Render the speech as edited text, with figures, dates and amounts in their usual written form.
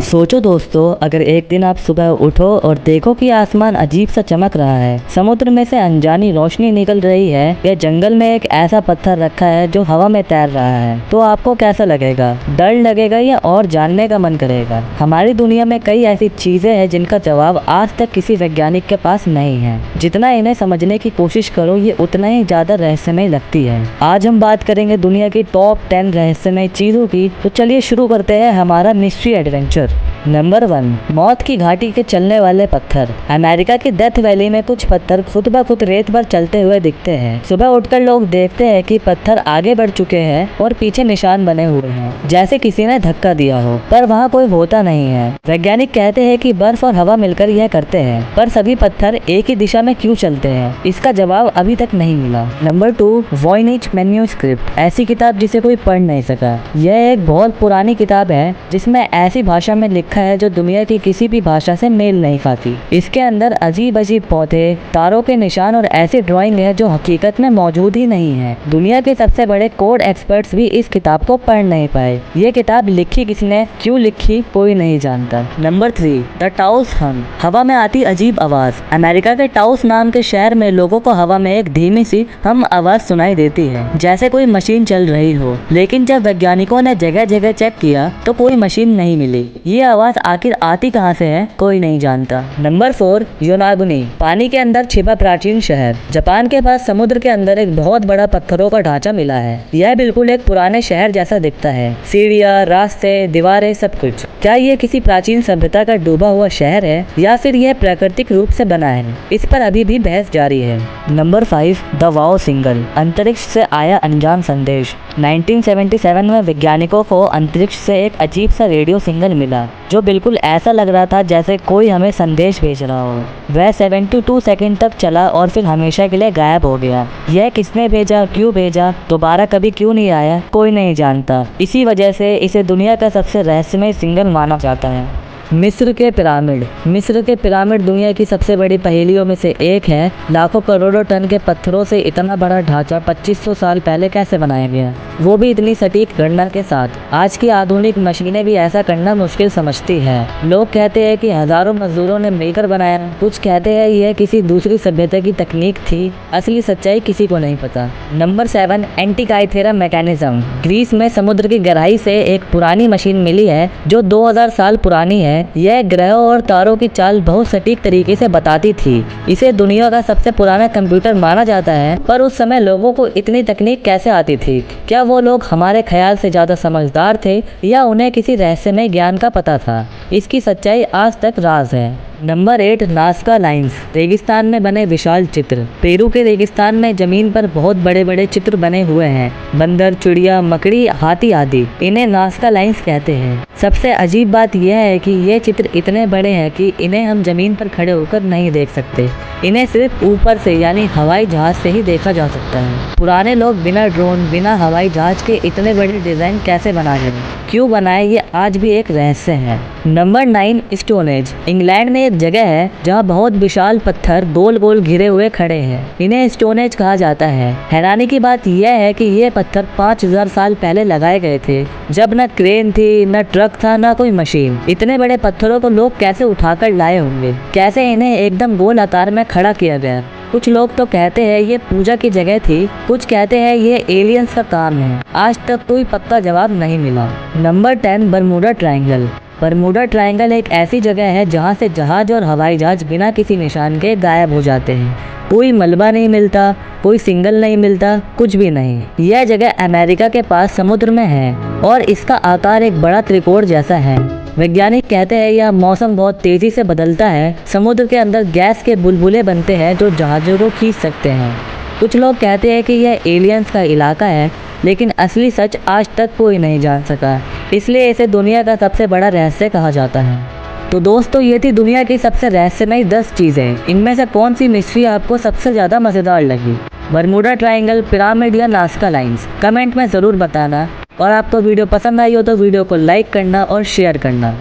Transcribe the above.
सोचो दोस्तों, अगर एक दिन आप सुबह उठो और देखो कि आसमान अजीब सा चमक रहा है, समुद्र में से अनजानी रोशनी निकल रही है या जंगल में एक ऐसा पत्थर रखा है जो हवा में तैर रहा है, तो आपको कैसा लगेगा? डर लगेगा या और जानने का मन करेगा? हमारी दुनिया में कई ऐसी चीजें हैं जिनका जवाब आज तक किसी वैज्ञानिक के पास नहीं है। जितना इन्हें समझने की कोशिश करो, ये उतना ही ज्यादा रहस्यमय लगती है। आज हम बात करेंगे दुनिया की टॉप 10 रहस्यमय चीजों की। तो चलिए शुरू करते हैं हमारा मिस्ट्री एडवेंचर। नंबर 1, मौत की घाटी के चलने वाले पत्थर। अमेरिका की डेथ वैली में कुछ पत्थर खुद ब खुद रेत पर चलते हुए दिखते हैं। सुबह उठकर लोग देखते हैं कि पत्थर आगे बढ़ चुके हैं और पीछे निशान बने हुए हैं, जैसे किसी ने धक्का दिया हो, पर वहाँ कोई होता नहीं है। वैज्ञानिक कहते हैं कि बर्फ और हवा मिलकर यह करते हैं, पर सभी पत्थर एक ही दिशा में क्यों चलते हैं, इसका जवाब अभी तक नहीं मिला। Number 2, Voynich manuscript. ऐसी किताब जिसे कोई पढ़ नहीं सका। यह एक बहुत पुरानी किताब है जिसमें ऐसी भाषा में लिखा है जो दुनिया की किसी भी भाषा से मेल नहीं खाती। इसके अंदर अजीब अजीब पौधे, तारों के निशान और ऐसी ड्राइंग है जो हकीकत में मौजूद ही नहीं है। दुनिया के सबसे बड़े कोड एक्सपर्ट्स भी इस किताब को पढ़ नहीं पाए। ये किताब लिखी किसने, क्यों लिखी, कोई नहीं जानता। नंबर 3, द टाउस हम। हवा में आती अजीब आवाज। अमेरिका के टाउस नाम के शहर में लोगों को हवा में एक धीमी सी हम आवाज सुनाई देती है, जैसे कोई मशीन चल रही हो। लेकिन जब वैज्ञानिकों ने जगह जगह चेक किया तो कोई मशीन नहीं मिली। ये आवाज आखिर आती कहां से है, कोई नहीं जानता। Number 4, Yonaguni. पानी के अंदर छिपा प्राचीन शहर। जापान के पास समुद्र के अंदर एक बहुत बड़ा पत्थरों का ढांचा मिला है। यह बिल्कुल एक पुराने शहर जैसा दिखता है। सीढ़ियां, रास्ते, दीवारें, सब कुछ। क्या ये किसी प्राचीन सभ्यता का डूबा हुआ शहर है या फिर यह प्राकृतिक रूप से बना है? इस पर अभी भी बहस जारी है। Number 5, the wow single. अंतरिक्ष से आया अनजान संदेश। 1977 में वैज्ञानिकों को अंतरिक्ष से एक अजीब सा रेडियो सिग्नल मिला जो बिल्कुल ऐसा लग रहा था जैसे कोई हमें संदेश भेज रहा हो। वह 72 सेकंड तक चला और फिर हमेशा के लिए गायब हो गया। यह किसने भेजा, क्यों भेजा, दोबारा कभी क्यों नहीं आया, कोई नहीं जानता। इसी वजह से इसे दुनिया का सबसे रहस्यमय सिग्नल माना जाता है। मिस्र के पिरामिड। मिस्र के पिरामिड दुनिया की सबसे बड़ी पहेलियों में से एक है। लाखों करोड़ों टन के पत्थरों से इतना बड़ा ढांचा 2500 साल पहले कैसे बनाया गया, वो भी इतनी सटीक गणना के साथ। आज की आधुनिक मशीनें भी ऐसा करना मुश्किल समझती है। लोग कहते हैं कि हजारों मजदूरों ने मिलकर बनाया, कुछ कहते हैं यह किसी दूसरी सभ्यता की तकनीक थी। असली सच्चाई किसी को नहीं पता। Number 7, Antikythera mechanism. ग्रीस में समुद्र की गहराई से एक पुरानी मशीन मिली है जो 2000 साल पुरानी है। यह ग्रहों और तारों की चाल बहुत सटीक तरीके से बताती थी। इसे दुनिया का सबसे पुराना कंप्यूटर माना जाता है। पर उस समय लोगों को इतनी तकनीक कैसे आती थी? क्या वो लोग हमारे ख्याल से ज्यादा समझदार थे या उन्हें किसी रहस्यमय ज्ञान का पता था? इसकी सच्चाई आज तक राज है। Number 8, Nazca lines. रेगिस्तान में बने विशाल चित्र। पेरू के रेगिस्तान में जमीन पर बहुत बड़े बड़े चित्र बने हुए हैं। बंदर, चिड़िया, मकड़ी, हाथी आदि। इन्हें नाज़का लाइंस कहते हैं। सबसे अजीब बात यह है कि ये चित्र इतने बड़े हैं कि इन्हें हम जमीन पर खड़े होकर नहीं देख सकते। इन्हें सिर्फ ऊपर से यानी हवाई जहाज से ही देखा जा सकता है। पुराने लोग बिना ड्रोन, बिना हवाई जहाज के इतने बड़े डिजाइन कैसे बना रहे हैं, क्यों बनाए, ये आज भी एक रहस्य है। Number 9, stone age. इंग्लैंड में एक जगह है जहाँ बहुत विशाल पत्थर गोल गोल घिरे हुए खड़े हैं। इन्हें स्टोन एज कहा जाता है। हैरानी की बात यह है कि ये पत्थर 5000 साल पहले लगाए गए थे, जब न क्रेन थी, न ट्रक था, न कोई मशीन। इतने बड़े पत्थरों को लोग कैसे उठाकर लाए होंगे? कैसे इन्हें एकदम गोल आकार में खड़ा किया गया? कुछ लोग तो कहते हैं ये पूजा की जगह थी, कुछ कहते हैं ये एलियंस का काम है। आज तक कोई पक्का जवाब नहीं मिला। Number 10, Bermuda triangle. Bermuda triangle एक ऐसी जगह है जहां से जहाज और हवाई जहाज बिना किसी निशान के गायब हो जाते हैं। कोई मलबा नहीं मिलता, कोई सिग्नल नहीं मिलता, कुछ भी नहीं। यह जगह अमेरिका के पास समुद्र में है और इसका आकार एक बड़ा त्रिकोण जैसा है। वैज्ञानिक कहते हैं यह मौसम बहुत तेजी से बदलता है। समुद्र के अंदर गैस के बुलबुले बनते हैं जो जहाज़ों को खींच सकते हैं। कुछ लोग कहते हैं कि यह एलियंस का इलाका है, लेकिन असली सच आज तक कोई नहीं जान सका। इसलिए इसे दुनिया का सबसे बड़ा रहस्य कहा जाता है। तो दोस्तों, ये थी दुनिया की सबसे रहस्यमयी 10 चीज़ें। इनमें से कौन सी मिस्ट्री आपको सबसे ज़्यादा मज़ेदार लगी? बरमूडा ट्रायंगल, पिरामिड या नाज़का लाइंस? कमेंट में ज़रूर बताना। और आपको वीडियो पसंद आई हो तो वीडियो को लाइक करना और शेयर करना।